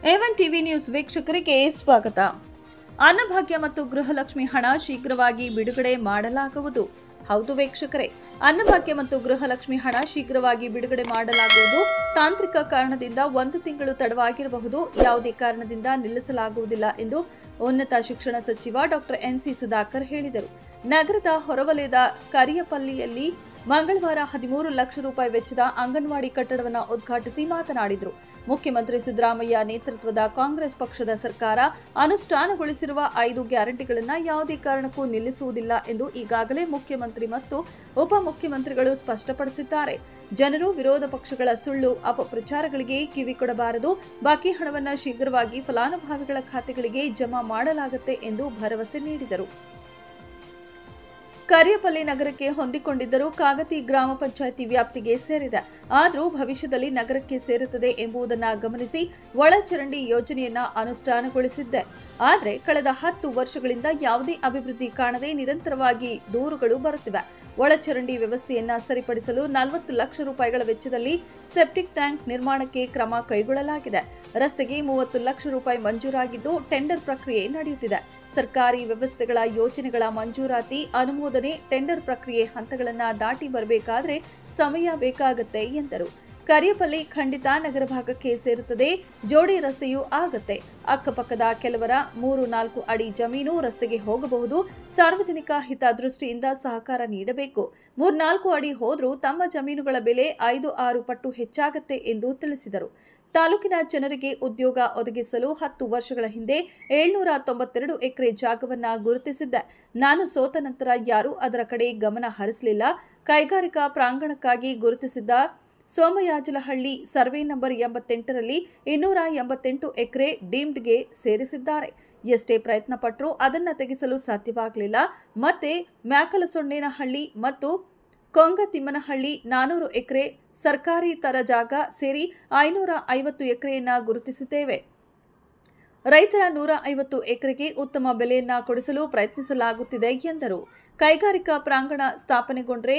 A1 TV news ವೀಕ್ಷಕರಿಗೆ ಸ್ವಾಗತ. ಅನ್ನಭಾಗ್ಯ ಮತ್ತು ಗೃಹಲಕ್ಷ್ಮಿ ಹಣ ಶೀಘ್ರವಾಗಿ ಬಿಡುಗಡೆ ಮಾಡಲಾಗುವುದು. ಹೌದು ವೀಕ್ಷಕರೇ, ಅನ್ನಭಾಗ್ಯ ಮತ್ತು ಗೃಹಲಕ್ಷ್ಮಿ ಹಣ ಶೀಘ್ರವಾಗಿ ಬಿಡುಗಡೆ ಮಾಡಲಾಗುವುದು. ತಾಂತ್ರಿಕ ಕಾರಣದಿಂದ 1 ತಿಂಗಳು ತಡವಾಗಿರಬಹುದು, ಯಾವುದೇ ಕಾರಣದಿಂದ ನಿಲ್ಲಿಸಲಾಗುವುದಿಲ್ಲ ಎಂದು ಉನ್ನತ ಶಿಕ್ಷಣ ಸಚಿವ ಡಾಕ್ಟರ್ ಎನ್.ಸಿ. ಸುಧಾಕರ್ ಹೇಳಿದರು. ನಗರದ ಹೊರವಲಯದ ಕರಿಯಪಲ್ಲಿಯಲ್ಲಿ ಮಂಗಳವಾರ 13 ಲಕ್ಷ ರೂಪಾಯಿ ವೆಚ್ಚದ ಅಂಗನವಾಡಿ ಕಟ್ಟಡವನ್ನು ಉದ್ಘಾಟಿಸಿ ಮಾತನಾಡಿದರು. ಮುಖ್ಯಮಂತ್ರಿ ಸಿದ್ದರಾಮಯ್ಯ ನೇತೃತ್ವದ ಕಾಂಗ್ರೆಸ್ ಪಕ್ಷದ ಸರ್ಕಾರ ಅನುಷ್ಠಾನಗೊಳಿಸಿರುವ 5 ಗ್ಯಾರಂಟಿಗಳನ್ನು ಯಾವುದೇ ಕಾರಣಕ್ಕೂ ನಿಲ್ಲಿಸುವುದಿಲ್ಲ ಎಂದು ಈಗಾಗಲೇ ಮುಖ್ಯಮಂತ್ರಿ ಮತ್ತು ಉಪಮುಖ್ಯಮಂತ್ರಿಗಳು ಸ್ಪಷ್ಟಪಡಿಸಿದ್ದಾರೆ. ಜನರು ವಿರೋಧ ಪಕ್ಷಗಳ ಸುಳ್ಳು ಅಪಪ್ರಚಾರಗಳಿಗೆ ಕಿವಿ ಕೊಡಬಾರದು. ಬಾಕಿ ಹಣವನ್ನು ಶೀಘ್ರವಾಗಿ ಫಲಾನುಭವಿಗಳ ಖಾತೆಗಳಿಗೆ ಜಮಾ ಮಾಡಲಾಗುತ್ತೆ ಎಂದು ಭರವಸೆ ನೀಡಿದರು. ಕರಿಯಪಲ್ಲಿ ನಗರಕ್ಕೆ ಹೊಂದಿಕೊಂಡಿದ್ದರೂ ಕಾಗತಿ ಗ್ರಾಮ ಪಂಚಾಯಿತಿ ವ್ಯಾಪ್ತಿಗೆ ಸೇರಿದೆ. ಆದರೂ ಭವಿಷ್ಯದಲ್ಲಿ ನಗರಕ್ಕೆ ಸೇರುತ್ತದೆ ಎಂಬುದನ್ನು ಗಮನಿಸಿ ಒಳಚರಂಡಿ ಯೋಜನೆಯನ್ನ ಅನುಷ್ಠಾನಗೊಳಿಸಿದ್ದೆ. ಆದರೆ ಕಳೆದ 10 ವರ್ಷಗಳಿಂದ ಯಾವುದೇ ಅಭಿವೃದ್ಧಿ ಕಾಣದೆ ನಿರಂತರವಾಗಿ ದೂರುಗಳು ಬರುತ್ತಿವೆ. ಒಳಚರಂಡಿ ವ್ಯವಸ್ಥೆಯನ್ನ ಸರಿಪಡಿಸಲು 40 ಲಕ್ಷ ರೂಪಾಯಿಗಳ ವೆಚ್ಚದಲ್ಲಿ ಸೆಪ್ಟಿಕ್ ಟ್ಯಾಂಕ್ ನಿರ್ಮಾಣಕ್ಕೆ ಕ್ರಮ ಕೈಗೊಳ್ಳಲಾಗಿದೆ. ರಸ್ತೆಗೆ 30 ಲಕ್ಷ ರೂಪಾಯಿ ಮಂಜೂರಾಗಿದ್ದು ಟೆಂಡರ್ ಪ್ರಕ್ರಿಯೆ ನಡೆಯುತ್ತಿದೆ. ಸರ್ಕಾರಿ ವ್ಯವಸ್ಥೆಗಳ ಯೋಜನೆಗಳ ಮಂಜೂರಾತಿ, ಅನುಮೋದನೆ, ಟೆಂಡರ್ ಪ್ರಕ್ರಿಯೆ ಹಂತಗಳನ್ನು ದಾಟಿ ಬರಬೇಕಾದ್ರೆ ಸಮಯ ಬೇಕಾಗುತ್ತೆ ಎಂದರು. ಕರಿಯಪಲ್ಲಿ ಖಂಡಿತ ನಗರ ಭಾಗಕ್ಕೆ ಸೇರುತ್ತದೆ. ಜೋಡಿ ರಸ್ತೆಯೂ ಆಗತ್ತೆ. ಅಕ್ಕಪಕ್ಕದ ಕೆಲವರ 3-4 ಅಡಿ ಜಮೀನು ರಸ್ತೆಗೆ ಹೋಗಬಹುದು. ಸಾರ್ವಜನಿಕ ಹಿತದೃಷ್ಟಿಯಿಂದ ಸಹಕಾರ ನೀಡಬೇಕು. 3-4 ಅಡಿ ಹೋದ್ರೂ ತಮ್ಮ ಜಮೀನುಗಳ ಬೆಲೆ 5-6 ಪಟ್ಟು ಹೆಚ್ಚಾಗತ್ತೆ ಎಂದು ತಿಳಿಸಿದರು. ತಾಲೂಕಿನ ಜನರಿಗೆ ಉದ್ಯೋಗ ಒದಗಿಸಲು 10 ವರ್ಷಗಳ ಹಿಂದೆ 792 ಎಕರೆ ಜಾಗವನ್ನ ಗುರುತಿಸಿದ್ದೆ. ನಾನು ಸೋತ ನಂತರ ಯಾರೂ ಅದರ ಕಡೆ ಗಮನ ಹರಿಸಲಿಲ್ಲ. ಕೈಗಾರಿಕಾ ಪ್ರಾಂಗಣಕ್ಕಾಗಿ ಗುರುತಿಸಿದ್ದ ಸೋಮಯಾಜಲಹಳ್ಳಿ ಸರ್ವೆ ನಂಬರ್ 88ರಲ್ಲಿ 288 ಎಕರೆ ಡೀಮ್ಡ್ಗೆ ಸೇರಿಸಿದ್ದಾರೆ. ಎಷ್ಟೇ ಪ್ರಯತ್ನ ಪಟ್ಟರೂ ಅದನ್ನು ತೆಗೆಸಲು ಸಾಧ್ಯವಾಗಲಿಲ್ಲ. ಮತ್ತೆ ಮ್ಯಾಕಲಸೊಣ್ಣೇನಹಳ್ಳಿ ಮತ್ತು ಕೊಂಗತಿಮ್ಮನಹಳ್ಳಿ 400 ಎಕರೆ ಸರ್ಕಾರಿ ತರ ಜಾಗ ಸೇರಿ 550 ಎಕರೆಯನ್ನ ಗುರುತಿಸಿದ್ದೇವೆ. ರೈತರ 150 ಎಕರೆಗೆ ಉತ್ತಮ ಬೆಲೆಯನ್ನ ಕೊಡಿಸಲು ಪ್ರಯತ್ನಿಸಲಾಗುತ್ತಿದೆ ಎಂದರು. ಕೈಗಾರಿಕಾ ಪ್ರಾಂಗಣ ಸ್ಥಾಪನೆಗೊಂಡ್ರೆ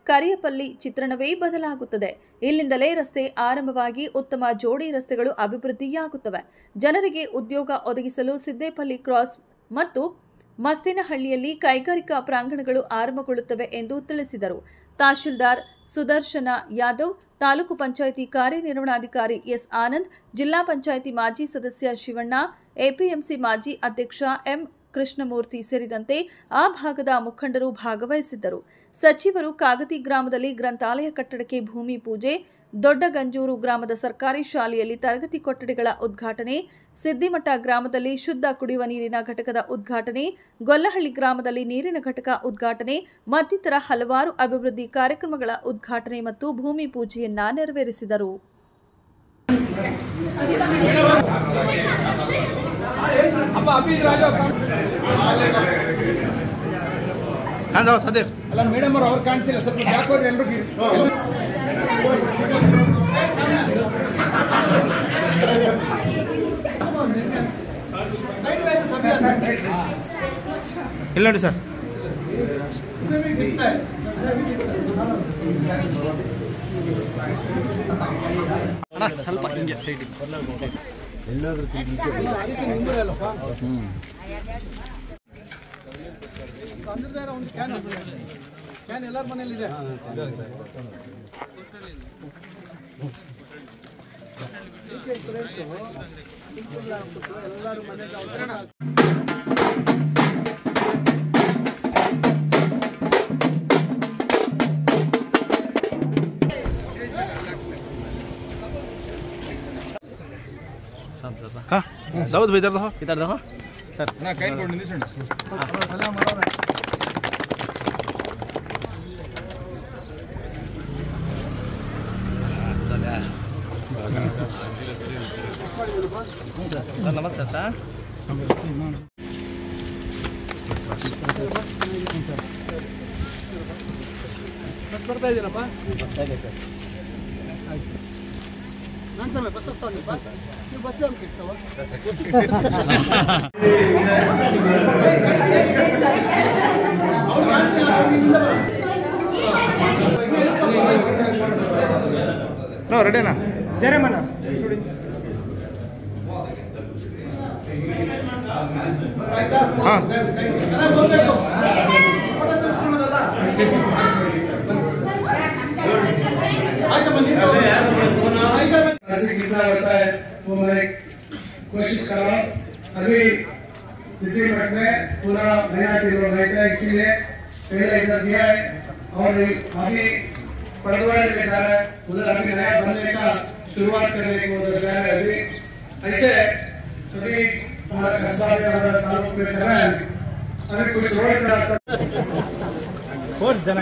ಕರಿಯಪಲ್ಲಿ ಚಿತ್ರಣವೇ ಬದಲಾಗುತ್ತದೆ. ಇಲ್ಲಿಂದಲೇ ರಸ್ತೆ ಆರಂಭವಾಗಿ ಉತ್ತಮ ಜೋಡಿ ರಸ್ತೆಗಳು ಅಭಿವೃದ್ಧಿಯಾಗುತ್ತವೆ. ಜನರಿಗೆ ಉದ್ಯೋಗ ಒದಗಿಸಲು ಸಿದ್ದೇಪಲ್ಲಿ ಕ್ರಾಸ್ ಮತ್ತು ಮಸ್ತೇನಹಳ್ಳಿಯಲ್ಲಿ ಕೈಗಾರಿಕಾ ಪ್ರಾಂಗಣಗಳು ಆರಂಭಗೊಳ್ಳುತ್ತವೆ ಎಂದು ತಿಳಿಸಿದರು. ತಹಶೀಲ್ದಾರ್ ಸುದರ್ಶನ ಯಾದವ್, ತಾಲೂಕು ಪಂಚಾಯಿತಿ ಕಾರ್ಯನಿರ್ವಹಣಾಧಿಕಾರಿ ಎಸ್ ಆನಂದ್, ಜಿಲ್ಲಾ ಪಂಚಾಯಿತಿ ಮಾಜಿ ಸದಸ್ಯ ಶಿವಣ್ಣ, ಎಪಿಎಂಸಿ ಮಾಜಿ ಅಧ್ಯಕ್ಷ ಎಂ ಕೃಷ್ಣಮೂರ್ತಿ ಸೇರಿದಂತೆ ಆ ಭಾಗದ ಮುಖಂಡರು ಭಾಗವಹಿಸಿದ್ದರು. ಸಚಿವರು ಕಾಗತಿ ಗ್ರಾಮದಲ್ಲಿ ಗ್ರಂಥಾಲಯ ಕಟ್ಟಡಕ್ಕೆ ಭೂಮಿ ಪೂಜೆ, ದೊಡ್ಡಗಂಜೂರು ಗ್ರಾಮದ ಸರ್ಕಾರಿ ಶಾಲೆಯಲ್ಲಿ ತರಗತಿ ಕೊಠಡಿಗಳ ಉದ್ಘಾಟನೆ, ಸಿದ್ದಿಮಠ ಗ್ರಾಮದಲ್ಲಿ ಶುದ್ಧ ಕುಡಿಯುವ ನೀರಿನ ಘಟಕದ ಉದ್ಘಾಟನೆ, ಗೊಲ್ಲಹಳ್ಳಿ ಗ್ರಾಮದಲ್ಲಿ ನೀರಿನ ಘಟಕ ಉದ್ಘಾಟನೆ ಮತ್ತಿತರ ಹಲವಾರು ಅಭಿವೃದ್ಧಿ ಕಾರ್ಯಕ್ರಮಗಳ ಉದ್ಘಾಟನೆ ಮತ್ತು ಭೂಮಿ ಪೂಜೆಯನ್ನ ನೆರವೇರಿಸಿದರು. ಅಲ್ಲ ಮೇಡಮ್ ಅವ್ರು ಕಾಣಿಸಿಲ್ಲ, ಸ್ವಲ್ಪ ಯಾಕೋರಿ ಎಲ್ರಿಗೂ ಇಲ್ಲ ನೋಡಿ ಸರ್. ಸ್ವಲ್ಪ ಹಿಂಗೆ ಸೈಡ್ ಎಲ್ಲಾದ್ರೂ ಕ್ಯಾನ್ ಎಲ್ಲರ ಮನೇಲಿ ಇದೆ. ಸುರೇಶ್ ಎಲ್ಲರೂ ಮನೆಗೆ हाँ दाऊद भाई इधर देखो सर ना काइन बोर्ड नहीं सुन सर नमस्ते सर ಬಸ್ ಬರ್ತಾ ಇದೀರಪ್ಪ? ನಾನು ಸಮಯ ಬಸ್ ಹಸ್ತಾನೆ ಬಸ್ ನೀವು ಬಸ್ ಜಾಮ್ ಕಿತ್ತವ No, ready na? Jere mana? कितना होता है वो मैं कोशिश कर रहा हूँ। अभी सिटी मठ में पूरा नया टीम रहता है, इसीलिए पहले इधर दिया है और अभी पड़वाड़ी में जा रहा है, उधर अभी नया बनने का शुरुआत करने को उधर जा रहा है। अभी ऐसे सभी हमारा कस्बा में हमारा तालुक में कर रहा है। अभी कुछ रोड जन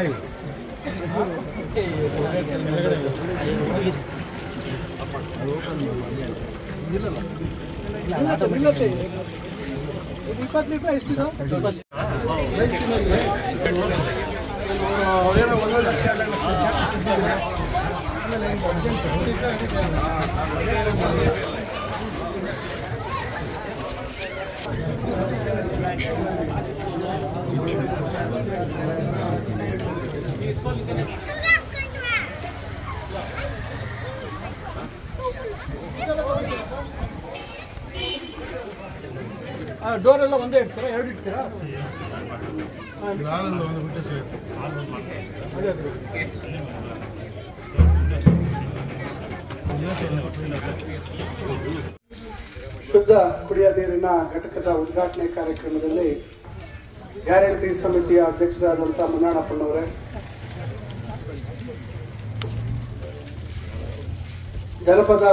ಡೋರ್ ಎಲ್ಲ ಒಂದೇ ಇಡ್ತೀರಾ, ಎರಡು ಇಡ್ತೀರಾ? ಶುದ್ಧ ಕುಡಿಯ ನೀರಿನ ಘಟಕದ ಉದ್ಘಾಟನೆ ಕಾರ್ಯಕ್ರಮದಲ್ಲಿ ಗ್ಯಾರಂಟಿ ಸಮಿತಿಯ ಅಧ್ಯಕ್ಷರಾದಂತಹ ಮುನ್ನಣ್ಣಪ್ಪನವರೇ, ಜನಪದ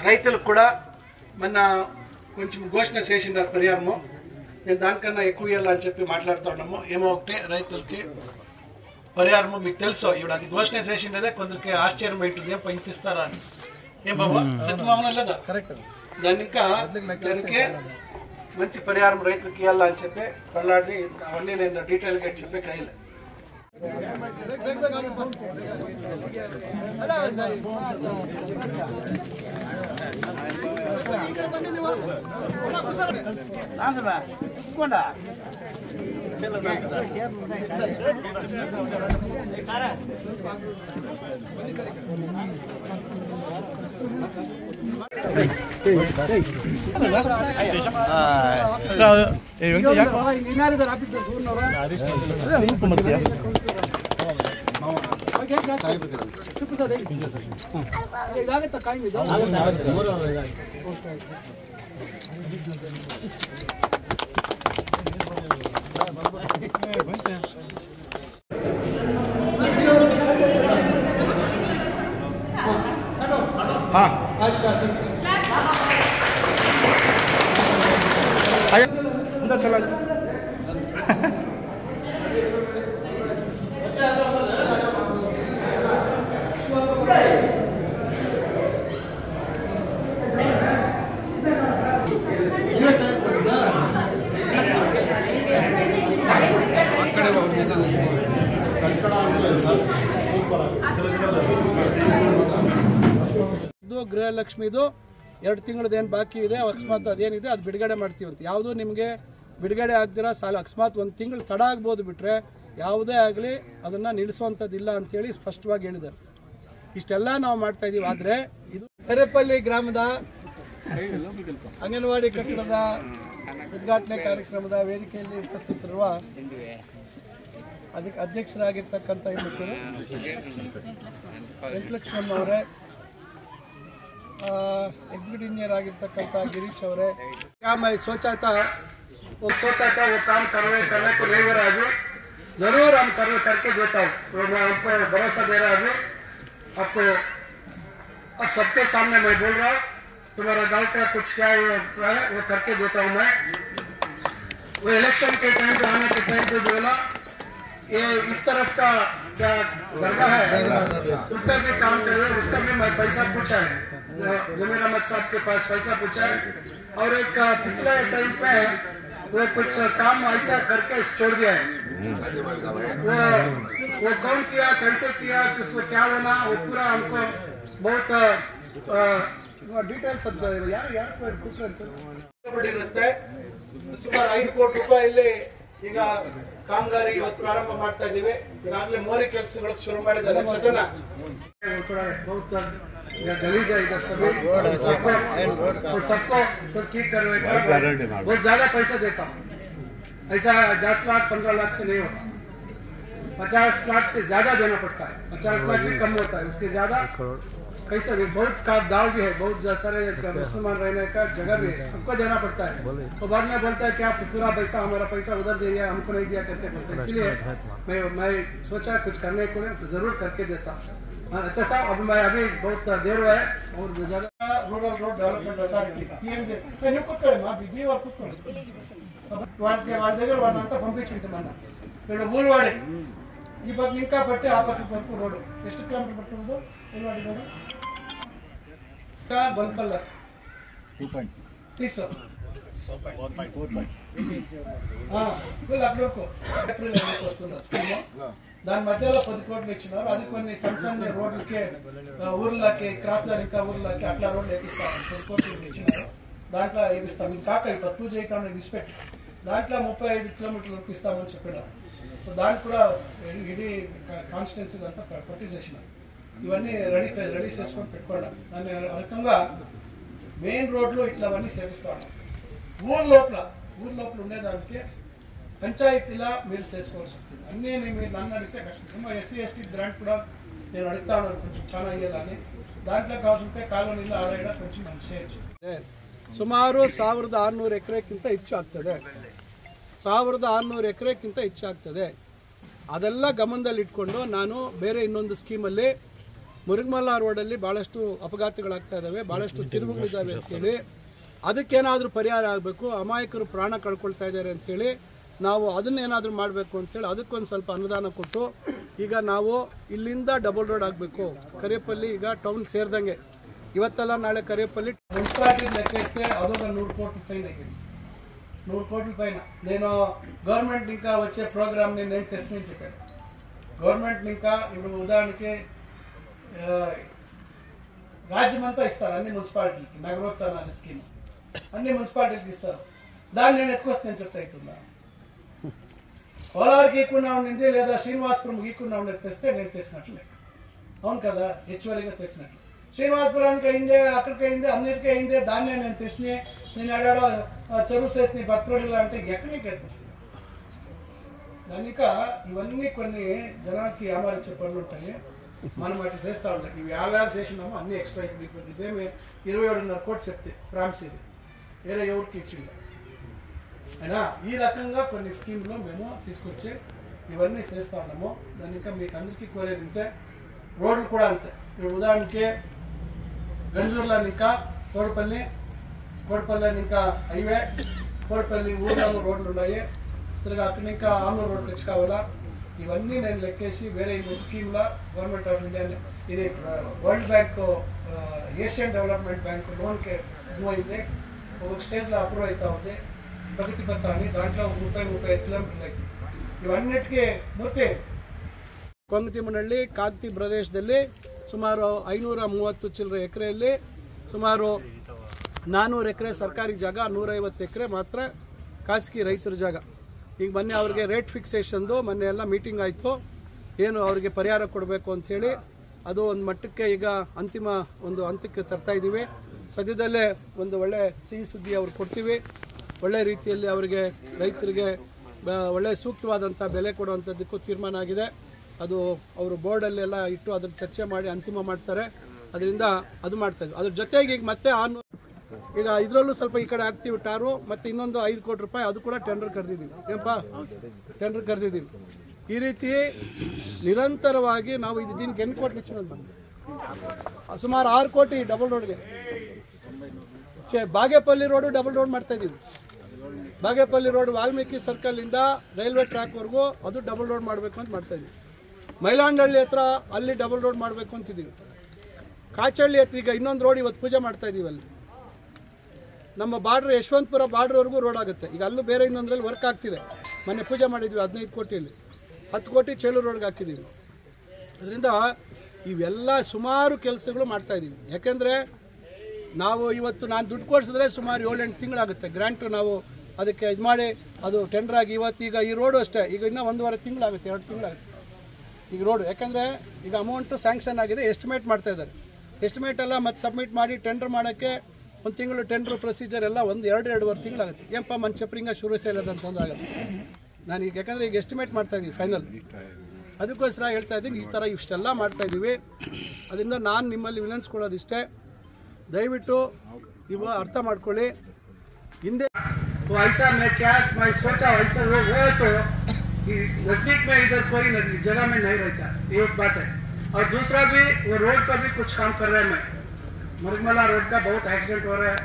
రైతులకు కూడా మొన్న కొంచెం ఘోషణ చేసిండారు పరిహారము. నేను దానికన్నా ఎక్కువ ఇవ్వాలని చెప్పి మాట్లాడుతున్నాము. ఏమో ఒకటే రైతులకి పరిహారము మీకు తెలుసు, ఇప్పుడు అది ఘోషణ చేసిండేదే కొందరికి ఆశ్చర్యం అవుతుంది, ఏం పంపిస్తారా అని. ఏం బాబా సత్యమామన లేదా దాన్ని ఇంకా దానికి మంచి పరిహారం రైతులకి ఇవ్వాలని చెప్పి కొల్లాడి అవన్నీ నేను డీటెయిల్గా చెప్పే కాయలే. अच्छा अंदर चला जाओ। ಗೃಹಲಕ್ಷ್ಮಿದು 2 ತಿಂಗಳದೇನು ಬಾಕಿ ಇದೆ, ಅಕಸ್ಮಾತ್ ಅದೇನಿದೆ ಅದು ಬಿಡುಗಡೆ ಮಾಡ್ತೀವಂತ. ಯಾವುದೂ ನಿಮಗೆ ಬಿಡುಗಡೆ ಆಗ್ದಿರಾ ಸಾಲ, ಅಕಸ್ಮಾತ್ 1 ತಿಂಗಳು ತಡ ಆಗ್ಬೋದು ಬಿಟ್ಟರೆ ಯಾವುದೇ ಆಗಲಿ ಅದನ್ನು ನಿಲ್ಲಿಸುವಂಥದ್ದಿಲ್ಲ ಅಂತೇಳಿ ಸ್ಪಷ್ಟವಾಗಿ ಹೇಳಿದ್ದಾರೆ. ಇಷ್ಟೆಲ್ಲ ನಾವು ಮಾಡ್ತಾ ಇದ್ದೀವಿ. ಆದರೆ ಇದು ತೆರೆಪಲ್ಲಿ ಗ್ರಾಮದ ಅಂಗನವಾಡಿ ಕಟ್ಟಡದ ಉದ್ಘಾಟನೆ ಕಾರ್ಯಕ್ರಮದ ವೇದಿಕೆಯಲ್ಲಿ ಉಪಸ್ಥಿತರಿರುವ ಅದಕ್ಕೆ ಅಧ್ಯಕ್ಷರಾಗಿರ್ತಕ್ಕಂಥ ಹೆಣ್ಣು ವೆಂಕಟಲಕ್ಷ್ಮಮ್ಮ ಅವರೇ, एग्जीक्यूटिव इंजीनियर आगिರ್ತಕ್ಕಂಥ ಗಿರೀಶ್ ಅವರೇ, क्या मैं सोचा था वो काम करने को नहीं राजू, जरूर हम करके देता हूँ। तो मैं आपको भरोसा दे रहा हूँ। आपको अब सबके सामने मैं बोल रहा हूँ, तुम्हारा गाँव का कुछ क्या है वो करके देता हूँ मैं। वो इलेक्शन के टाइम पे आने के टाइम पे जो है ना, ये इस तरफ का क्या दरगाह है उसका भी काम करे, उसका भी मैं पैसा पूछा है, जमीर अहमद साहब के पास पैसा पूछा है। और एक पिछले टाइम पे वो कुछ काम ऐसा करके छोड़ दिया है। वो कौन किया, कैसे किया, किसको क्या होना, वो पूरा हमको बहुत ಡೀಟೇಲ್ಸ್ ಅಂತ ಯಾರು ಕೊಟ್ಟರೆ ರಸ್ತೆ ಸುಮಾರು 5 ಕೋಟಿ ರೂಪಾಯಿಯಲ್ಲಿ ಈಗ ಕಾಮಗಾರಿ ಇವತ್ತು ಪ್ರಾರಂಭ ಮಾಡ್ತಾ ಇದ್ದೀವಿ. ಈಗಾಗಲೇ ಮೋರಿ ಕೆಲಸಗಳು ಶುರು ಮಾಡಿದ್ದಾರೆ. ಸದನ गलीज है इधर सभी सबको सब ठीक करवाएगा. बहुत ज्यादा पैसा देता हूँ. ऐसा 10 लाख 15 लाख से नहीं होता. 50 लाख से ज्यादा देना पड़ता है. 50 लाख भी कम होता है, उसके ज्यादा कैसा भी बहुत का गाँव भी है, बहुत सारे मुसलमान रहने का जगह भी है, सबको देना पड़ता है. तो बाद में बोलता है क्या पूरा पैसा हमारा पैसा उधर दे दिया, हमको नहीं दिया करके बोलते हैं. इसलिए मैं सोचा कुछ करने को जरूर करके देता हूँ. अच्छा साहब, अब मैं अभी बहुत देर हुआ है और ज्यादा रोड डेवलपमेंट अथॉरिटी PMJ कुछ बिजी और कुछ వాళ్ళ దగ్గర వాళ్ళంతా పంపించింటామన్న. ఇక్కడ ఊరువాడే ఈ పక్క ఇంకా పట్టి ఆ పక్క వరకు రోడ్డు ಎಷ್ಟು కిలోమీటర్ పడుతుందో ఊరువాడి రోడ్డు ఇంకా బల్పల్ల 2.6 వీళ్ళు అప్పుడు ఏప్రిల్ వస్తుంది స్కీమ్. దాని మధ్యలో 10 కోట్లు ఇచ్చినారు. అది కొన్ని సన్న రోడ్లకి ఊర్లకి క్రాస్ ఇంకా ఊర్లకి అట్లా రోడ్లు వేపిస్తాము. 10 కోట్లు ఇచ్చినారు. దాంట్లో వేపిస్తాం. ఇది కాక ఇప్పుడు పూజ అవుతామని తీసిపెట్టి దాంట్లో 35 కిలోమీటర్లు వరకు ఇస్తామని చెప్పినారు. సో దానికి కూడా ఇది కాన్స్టిట్యున్సీ అంతా కొట్టేసేసినారు. ఇవన్నీ రెడీ చేసుకొని పెట్టుకోవడం. దాని రకంగా మెయిన్ రోడ్లు ఇట్లావన్నీ సేవిస్తా ఉన్నాం. ఊరు లోపల ఉండేదానికి పంచాయతీలా మీరు చేసుకోవాల్సి వస్తుంది. అన్నీ మీరు నన్ను అడిగితే కష్టం. SC/ST గ్రాంట్ కూడా నేను అడుగుతా ఉన్నాను కొంచెం చాలా అయ్యేదాన్ని. దాంట్లో కావాల్సింటే కాలనీలో ఆడేయడం కొంచెం మనం చేయొచ్చు. ಸುಮಾರು 1600 ಎಕರೆಕ್ಕಿಂತ ಹೆಚ್ಚು ಆಗ್ತದೆ. 1600 ಎಕರೆಕ್ಕಿಂತ ಹೆಚ್ಚಾಗ್ತದೆ. ಅದೆಲ್ಲ ಗಮನದಲ್ಲಿಟ್ಕೊಂಡು ನಾನು ಬೇರೆ ಇನ್ನೊಂದು ಸ್ಕೀಮಲ್ಲಿ ಮುರುಗಮಲ್ಲ ರೋಡಲ್ಲಿ ಭಾಳಷ್ಟು ಅಪಘಾತಗಳಾಗ್ತಾ ಇದ್ದಾವೆ, ಭಾಳಷ್ಟು ತಿರುವುಗಳಿದ್ದಾವೆ ಅಂತೇಳಿ ಅದಕ್ಕೇನಾದರೂ ಪರಿಹಾರ ಆಗಬೇಕು. ಅಮಾಯಕರು ಪ್ರಾಣ ಕಳ್ಕೊಳ್ತಾ ಇದ್ದಾರೆ ಅಂಥೇಳಿ ನಾವು ಅದನ್ನೇನಾದರೂ ಮಾಡಬೇಕು ಅಂತೇಳಿ ಅದಕ್ಕೊಂದು ಸ್ವಲ್ಪ ಅನುದಾನ ಕೊಟ್ಟು ಈಗ ನಾವು ಇಲ್ಲಿಂದ ಡಬಲ್ ರೋಡ್ ಆಗಬೇಕು. ಕರಿಯಪಲ್ಲಿ ಈಗ ಟೌನ್ ಸೇರಿದಂಗೆ ಇವತ್ತೆಲ್ಲ నాಳೆ కరేపల్లి మున్సిపాలిటీ లెక్కేస్తే అదొక 100 కోట్ల పైన 100 కోట్ల పైన. నేను గవర్నమెంట్ ఇంకా వచ్చే ప్రోగ్రామ్ని నేను తెస్తని చెప్పాను. గవర్నమెంట్ ఇంకా ఇప్పుడు ఉదాహరణకి రాజ్యమంతా ఇస్తారు అన్ని మున్సిపాలిటీకి. నగరోత్థాన అనే స్కీమ్ అన్ని మున్సిపాలిటీకి ఇస్తారు. దాన్ని నేను ఎత్తుకొస్తాను చెప్తా అవుతుందా? కోలార్ గీకుండా ఉండింది లేదా శ్రీనివాసపురం గీకుండా ఉండేది తెస్తే నేను తెచ్చినట్లే. అవును కదా, హెచ్చువలిగా తెచ్చినట్లు. శ్రీనివాసపురానికి అయిందే, అక్కడికి అయిందే, అన్నిటికీ అయిందే. దాన్నే నేను తెచ్చి నేను అడాడో చెరువు చేసి భక్తుడిలా అంటే ఎక్కడి నుంచి ఎత్తుకొస్తాను? కనుక ఇవన్నీ కొన్ని జనానికి ఆమరించే పనులు ఉంటాయి. మనం అట్లా చేస్తూ ఉంటాం. ఇవి యాభై చేసినామో అన్ని ఎక్స్ట్రా అయిపోయింది. ఇదేమి 27.5 కోట్లు చెప్తే ప్రామిస్ ఇది వేరే ఎవరికి ఇచ్చింది అయినా. ఈ రకంగా కొన్ని స్కీమ్లో మేము తీసుకొచ్చి ఇవన్నీ చేస్తూ ఉన్నాము. దాని ఇంకా మీకు అందరికీ కోరేది అంతే, రోడ్లు కూడా అంతే. ఇప్పుడు ఉదాహరణకి గంజూర్లో ఇంకా కోడిపల్లి ఇంకా హైవే, కోడిపల్లి ఊళ్ళో రోడ్లు ఉన్నాయి. తిరిగి అక్కడి ఇంకా ఆమూరు రోడ్లు వచ్చి కావాలా. ఇవన్నీ నేను లెక్కేసి వేరే స్కీమ్లో గవర్నమెంట్ ఆఫ్ ఇండియా ఇది world bank Asian development bank లోన్కి మూవ్ అయింది. ఒక స్టేజ్లో అప్రూవ్ అవుతా ఉంది. ప్రగతి పత్ర అని దాంట్లో 30-35 కిలోమీటర్లు అయితే ಇವನ್ನಿಟ್ಟಿಗೆ ಮೂರ್ತಿ ಕೊಂಗತಿಮ್ಮನಹಳ್ಳಿ ಕಾಗತಿ ಪ್ರದೇಶದಲ್ಲಿ ಸುಮಾರು 530 ಚಿಲ್ಲರೆ ಎಕರೆಯಲ್ಲಿ ಸುಮಾರು 400 ಎಕರೆ ಸರ್ಕಾರಿ ಜಾಗ, 150 ಎಕರೆ ಮಾತ್ರ ಖಾಸಗಿ ರೈತರ ಜಾಗ. ಈಗ ಮೊನ್ನೆ ಅವ್ರಿಗೆ ರೇಟ್ ಫಿಕ್ಸೇಷನ್ದು ಮೊನ್ನೆ ಎಲ್ಲ ಮೀಟಿಂಗ್ ಆಯಿತು. ಏನು ಅವರಿಗೆ ಪರಿಹಾರ ಕೊಡಬೇಕು ಅಂಥೇಳಿ ಅದು ಒಂದು ಮಟ್ಟಕ್ಕೆ ಈಗ ಅಂತಿಮ ಒಂದು ಹಂತಕ್ಕೆ ತರ್ತಾ ಇದ್ದೀವಿ. ಸದ್ಯದಲ್ಲೇ ಒಂದು ಒಳ್ಳೆ ಸಿಹಿ ಸುದ್ದಿ ಅವ್ರು ಕೊಡ್ತೀವಿ. ಒಳ್ಳೆ ರೀತಿಯಲ್ಲಿ ಅವರಿಗೆ ರೈತರಿಗೆ ಒಳ್ಳೆ ಸೂಕ್ತವಾದಂಥ ಬೆಲೆ ಕೊಡುವಂಥದ್ದಕ್ಕೂ ತೀರ್ಮಾನ ಆಗಿದೆ. ಅದು ಅವರು ಬೋರ್ಡಲ್ಲೆಲ್ಲ ಇಟ್ಟು ಅದ್ರ ಚರ್ಚೆ ಮಾಡಿ ಅಂತಿಮ ಮಾಡ್ತಾರೆ. ಅದರಿಂದ ಅದು ಮಾಡ್ತಾಯಿದ್ವಿ. ಅದ್ರ ಜೊತೆಗೆ ಈಗ ಮತ್ತೆ ಈಗ ಇದರಲ್ಲೂ ಸ್ವಲ್ಪ ಈ ಕಡೆ ಆಗ್ತೀವಿ ಟಾರು, ಮತ್ತು ಇನ್ನೊಂದು 5 ಕೋಟಿ ರೂಪಾಯಿ ಅದು ಕೂಡ ಟೆಂಡರ್ ಕರೆದಿದ್ದೀವಿ. ಏನಪ್ಪ ಟೆಂಡರ್ ಕರೆದಿದ್ದೀವಿ. ಈ ರೀತಿ ನಿರಂತರವಾಗಿ ನಾವು ಇದಕ್ಕೆ 8 ಕೋಟಿ ಹೆಚ್ಚಿನದು ಬಂದು ಸುಮಾರು 6 ಕೋಟಿ ಡಬಲ್ ರೋಡ್ಗೆ. ಬಾಗೇಪಲ್ಲಿ ರೋಡು ಡಬಲ್ ರೋಡ್ ಮಾಡ್ತಾಯಿದ್ದೀವಿ. ಬಾಗೇಪಲ್ಲಿ ರೋಡ್ ವಾಲ್ಮೀಕಿ ಸರ್ಕಲಿಂದ ರೈಲ್ವೆ ಟ್ರ್ಯಾಕ್ವರೆಗೂ ಅದು ಡಬಲ್ ರೋಡ್ ಮಾಡಬೇಕು ಅಂತ ಮಾಡ್ತಾಯಿದ್ದೀವಿ. ಮೈಲಾಂಡಹಳ್ಳಿ ಹತ್ರ ಅಲ್ಲಿ ಡಬಲ್ ರೋಡ್ ಮಾಡಬೇಕು ಅಂತಿದ್ದೀವಿ. ಕಾಚಹಳ್ಳಿ ಹತ್ರ ಈಗ ಇನ್ನೊಂದು ರೋಡ್ ಇವತ್ತು ಪೂಜೆ ಮಾಡ್ತಾಯಿದ್ದೀವಿ. ಅಲ್ಲಿ ನಮ್ಮ ಬಾರ್ಡ್ರ್ ಯಶವಂತಪುರ ಬಾರ್ಡ್ರ್ವರೆಗೂ ರೋಡ್ ಆಗುತ್ತೆ. ಈಗ ಅಲ್ಲೂ ಬೇರೆ ಇನ್ನೊಂದರಲ್ಲಿ ವರ್ಕ್ ಆಗ್ತಿದೆ. ಮೊನ್ನೆ ಪೂಜೆ ಮಾಡಿದ್ವಿ 15 ಕೋಟಿಯಲ್ಲಿ 10 ಕೋಟಿ ಚೇಳೂರು ರೋಡ್ಗೆ ಹಾಕಿದ್ದೀವಿ. ಅದರಿಂದ ಇವೆಲ್ಲ ಸುಮಾರು ಕೆಲಸಗಳು ಮಾಡ್ತಾ ಇದ್ದೀವಿ. ಯಾಕೆಂದರೆ ನಾವು ಇವತ್ತು ನಾನು ದುಡ್ಡು ಕೊಡಿಸಿದ್ರೆ ಸುಮಾರು 7-8 ತಿಂಗಳಾಗುತ್ತೆ. ಗ್ರ್ಯಾಂಟು ನಾವು ಅದಕ್ಕೆ ಇದು ಮಾಡಿ ಅದು ಟೆಂಡರ್ ಆಗಿ ಇವತ್ತೀಗ ಈ ರೋಡು ಅಷ್ಟೇ ಈಗ ಇನ್ನೂ 1.5 ತಿಂಗಳಾಗುತ್ತೆ, 2 ತಿಂಗಳಾಗುತ್ತೆ ಈಗ ರೋಡು. ಯಾಕೆಂದರೆ ಈಗ ಅಮೌಂಟು ಸ್ಯಾಂಕ್ಷನ್ ಆಗಿದೆ, ಎಸ್ಟಿಮೇಟ್ ಮಾಡ್ತಾ ಇದ್ದಾರೆ. ಎಸ್ಟಿಮೇಟ್ ಎಲ್ಲ ಮತ್ತೆ ಸಬ್ಮಿಟ್ ಮಾಡಿ ಟೆಂಡರ್ ಮಾಡೋಕ್ಕೆ 1 ತಿಂಗಳು ಟೆಂಡರ್ ಪ್ರೊಸೀಜರ್ ಎಲ್ಲ 1-2.5 ತಿಂಗಳಾಗುತ್ತೆ. ಏನಪ್ಪ ಮಂಚಪ್ರಿಂಗ ಶುರು ಸೇರೋದು ಅಂತಂದ್ರೆ ಆಗುತ್ತೆ. ನಾನೀಗ ಯಾಕಂದರೆ ಈಗ ಎಸ್ಟಿಮೇಟ್ ಮಾಡ್ತಾಯಿದ್ದೀವಿ ಫೈನಲ್, ಅದಕ್ಕೋಸ್ಕರ ಹೇಳ್ತಾ ಇದ್ದೀನಿ. ಈ ಥರ ಇಷ್ಟೆಲ್ಲ ಮಾಡ್ತಾಯಿದ್ದೀವಿ. ಅದರಿಂದ ನಾನು ನಿಮ್ಮಲ್ಲಿ ವಿನಂತಿಸ್ಕೊಳ್ಳೋದಿಷ್ಟೇ, ದಯವಿಟ್ಟು ಇವು ಅರ್ಥ ಮಾಡ್ಕೊಳ್ಳಿ. ಹಿಂದೆ ऐसा मैं क्या मैं सोचा ऐसा वो तो नजदीक में इधर कोई जगह में नहीं रहता, ये एक बात है. और दूसरा भी वो रोड का भी कुछ काम कर रहे हैं. मैं मरगमला रोड का बहुत एक्सीडेंट हो रहा है,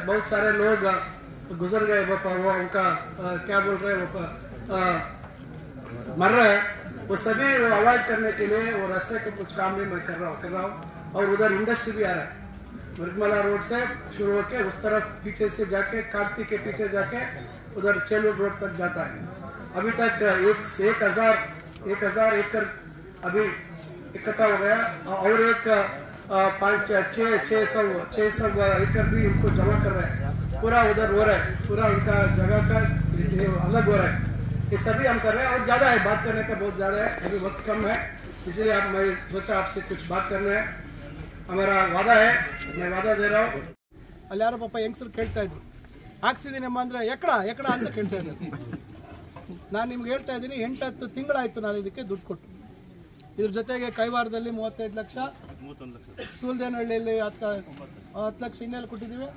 बहुत सारे लोग गुजर गए, वो उनका क्या बोल रहे हैं वो मर रहे हैं. वो सभी वो अवॉइड करने के लिए वो रास्ते के कुछ काम भी मैं कर रहा हूँ. और उधर इंडस्ट्री भी आ रहा है. मरगमला रोड से शुरू होकर उस तरफ पीछे से जाके कागती के पीछे जाके उधर चेलूर रोड तक जाता है. अभी तक 1,000 एकड़ अभी इकट्ठा हो गया और एक 600 एकड़ भी उनको जमा कर रहे हैं. पूरा उधर हो रहा है, पूरा उनका जगह का अलग हो रहा है. ये सभी हम कर रहे हैं और ज़्यादा है, बात करने का बहुत ज़्यादा है, अभी वक्त कम है, इसलिए मैं सोचा आपसे कुछ बात करना है. हमारा वादा है, मैं वादा दे रहा हूँ. ಅಲ್ಲಿ ಯಾರೋ ಪಾಪ ಹೆಂಗಸರು ಕೇಳ್ತಾ ಇದ್ರು, ಹಾಕ್ಸಿದ್ದೀನಮ್ಮ ಅಂದರೆ ಎಕಡ ಅಂತ ಕೇಳ್ತಾ ಇದ್ದಾರೆ. ನಾನು ನಿಮ್ಗೆ ಹೇಳ್ತಾ ಇದ್ದೀನಿ, 8-10 ತಿಂಗಳಾಯಿತು ನಾನು ಇದಕ್ಕೆ ದುಡ್ಡು ಕೊಟ್ಟು. ಇದ್ರ ಜೊತೆಗೆ ಕೈವಾರದಲ್ಲಿ 35 ಲಕ್ಷ, ಸೂಲ್ದೇನಹಳ್ಳಿಯಲ್ಲಿ 10 ಲಕ್ಷ ಇನ್ನೆಲ್ಲ ಕೊಟ್ಟಿದ್ದೀವಿ.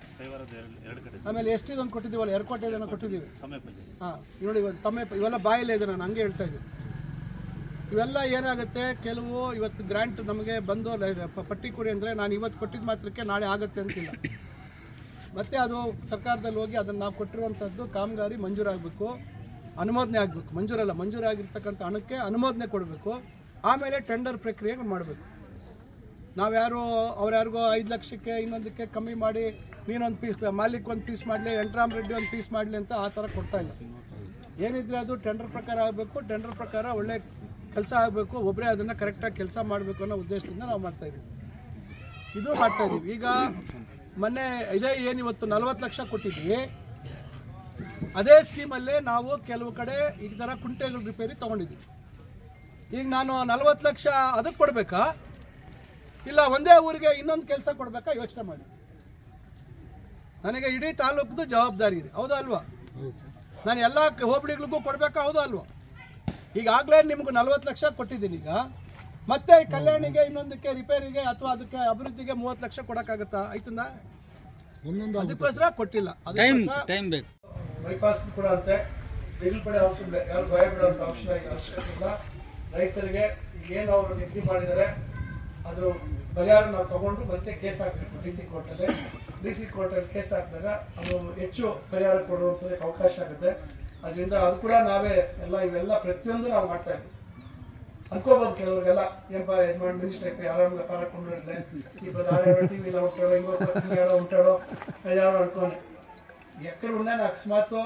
ಆಮೇಲೆ ಎಷ್ಟಿದೊಂದು ಕೊಟ್ಟಿದ್ದೀವಲ್ಲ, ಎರಕೋಟೆದನ್ನು ಕೊಟ್ಟಿದ್ದೀವಿ. ಹಾಂ ನೋಡಿ, ಇವೆಲ್ಲ ಬಾಯಲ್ಲೇ ಇದೆ, ನಾನು ಹಂಗೆ ಹೇಳ್ತಾ ಇದ್ದೀನಿ. ಇವೆಲ್ಲ ಏನಾಗುತ್ತೆ, ಕೆಲವು ಇವತ್ತು ಗ್ರ್ಯಾಂಟ್ ನಮಗೆ ಬಂದು ಪಟ್ಟಿ ಕೊಡಿ ಅಂದರೆ ನಾನು ಇವತ್ತು ಕೊಟ್ಟಿದ್ದು ಮಾತ್ರಕ್ಕೆ ನಾಳೆ ಆಗುತ್ತೆ ಅಂತಿಲ್ಲ. ಮತ್ತು ಅದು ಸರ್ಕಾರದಲ್ಲಿ ಹೋಗಿ ಅದನ್ನು ನಾವು ಕೊಟ್ಟಿರುವಂಥದ್ದು ಕಾಮಗಾರಿ ಮಂಜೂರಾಗಬೇಕು, ಅನುಮೋದನೆ ಆಗಬೇಕು. ಮಂಜೂರಾಗಿರ್ತಕ್ಕಂಥ ಹಣಕ್ಕೆ ಅನುಮೋದನೆ ಕೊಡಬೇಕು. ಆಮೇಲೆ ಟೆಂಡರ್ ಪ್ರಕ್ರಿಯೆ ಮಾಡಬೇಕು. ನಾವು ಅವ್ರ್ಯಾರಿಗೋ 5 ಲಕ್ಷಕ್ಕೆ ಇನ್ನೊಂದಕ್ಕೆ ಕಮ್ಮಿ ಮಾಡಿ ನೀನೊಂದು ಪೀಸ್, ಮಾಲಿಕ್ ಒಂದು ಪೀಸ್ ಮಾಡಲಿ, ವೆಂಕಟರಾಮ ರೆಡ್ಡಿ ಒಂದು ಪೀಸ್ ಮಾಡಲಿ ಅಂತ ಆ ಥರ ಕೊಡ್ತಾಯಿಲ್ಲ. ಏನಿದ್ರೆ ಅದು ಟೆಂಡರ್ ಪ್ರಕಾರ ಆಗಬೇಕು. ಟೆಂಡರ್ ಪ್ರಕಾರ ಒಳ್ಳೆ ಕೆಲಸ ಆಗಬೇಕು, ಒಬ್ಬರೇ ಅದನ್ನು ಕರೆಕ್ಟಾಗಿ ಕೆಲಸ ಮಾಡಬೇಕು ಅನ್ನೋ ಉದ್ದೇಶದಿಂದ ನಾವು ಮಾಡ್ತಾಯಿದ್ದೀವಿ. ಇದು ಮಾಡ್ತಾಯಿದ್ದೀವಿ. ಈಗ ಮೊನ್ನೆ ಇದೇ ಏನಿವತ್ತು 40 ಲಕ್ಷ ಕೊಟ್ಟಿದ್ವಿ, ಅದೇ ಸ್ಕೀಮಲ್ಲೇ ನಾವು ಕೆಲವು ಕಡೆ ಈ ಥರ ಕುಂಟೆಗಳ ರಿಪೇರಿ ತೊಗೊಂಡಿದ್ವಿ. ಈಗ ನಾನು 40 ಲಕ್ಷ ಅದಕ್ಕೆ ಕೊಡಬೇಕಾ, ಇಲ್ಲ ಒಂದೇ ಊರಿಗೆ ಇನ್ನೊಂದು ಕೆಲಸ ಕೊಡಬೇಕಾ ಯೋಚನೆ ಮಾಡಿ. ನನಗೆ ಇಡೀ ತಾಲೂಕದು ಜವಾಬ್ದಾರಿ ಇದೆ, ಹೌದಾ ಅಲ್ವಾ? ನಾನು ಎಲ್ಲ ಹೋಬಳಿಗಳಿಗೂ ಕೊಡಬೇಕಾ, ಹೌದಾ ಅಲ್ವಾ? ಈಗಾಗಲೇ ನಿಮ್ಗೆ 40 ಲಕ್ಷ ಕೊಟ್ಟಿದ್ದೀನಿ. ಈಗ ಮತ್ತೆ ಕಲ್ಯಾಣಿಗೆ ಇನ್ನೊಂದಕ್ಕೆ ರಿಪೇರಿಗೆ ಅಥವಾ ಅದಕ್ಕೆ ಅಭಿವೃದ್ಧಿಗೆ 30 ಲಕ್ಷ ಕೊಡೋಕ್ಕಾಗತ್ತಾ? ಆಯ್ತಂದ ಅದಕ್ಕೋಸ್ಕರ ಕೊಟ್ಟಿಲ್ಲ. ಬೈಪಾಸ್ ಕೂಡ ಅಂತೆ ಬಿಲ್ ಪಡೆ ಅವಶ್ಯ ಇಲ್ಲ, ಯಾರು ಭಯ ಬಿಡುವಂಥ ಅವಶ್ಯಕತೆ ಇಲ್ಲ. ರೈತರಿಗೆ ಏನು ಅವರು ನಿಗದಿ ಮಾಡಿದ್ದಾರೆ ಅದು ಪರಿಹಾರ ನಾವು ತಗೊಂಡು ಮತ್ತೆ ಕೇಸ್ ಹಾಕಬೇಕು DC ಕೋರ್ಟಲ್ಲಿ. DC ಕೋರ್ಟಲ್ಲಿ ಕೇಸ್ ಹಾಕಿದಾಗ ಅದು ಹೆಚ್ಚು ಪರಿಹಾರ ಕೊಡುವಂಥದ್ದಕ್ಕೆ ಅವಕಾಶ ಆಗುತ್ತೆ. ಅದರಿಂದ ಅದು ಕೂಡ ನಾವೇ ಇವೆಲ್ಲ ಪ್ರತಿಯೊಂದು ನಾವು ಮಾಡ್ತಾ ಇದ್ದೀವಿ. ಅನ್ಕೋಬೋದು ಕೆಲವ್ರಿಗೆಲ್ಲ, ಏನಪ್ಪ ಯಜಮಾನ್ ಮಿನಿಸ್ಟರ್ ಆರಾಮಾಗಿ ಪಾರಕೊಂಡಿರಲಿ, ಈ ಟಿ ವಿಲ್ಲ ఉంటాడో ఇంకొక ఉంటాడో ఏదో అనుకోని ఎక్కడ ఉన్నా అకస్మాత్తు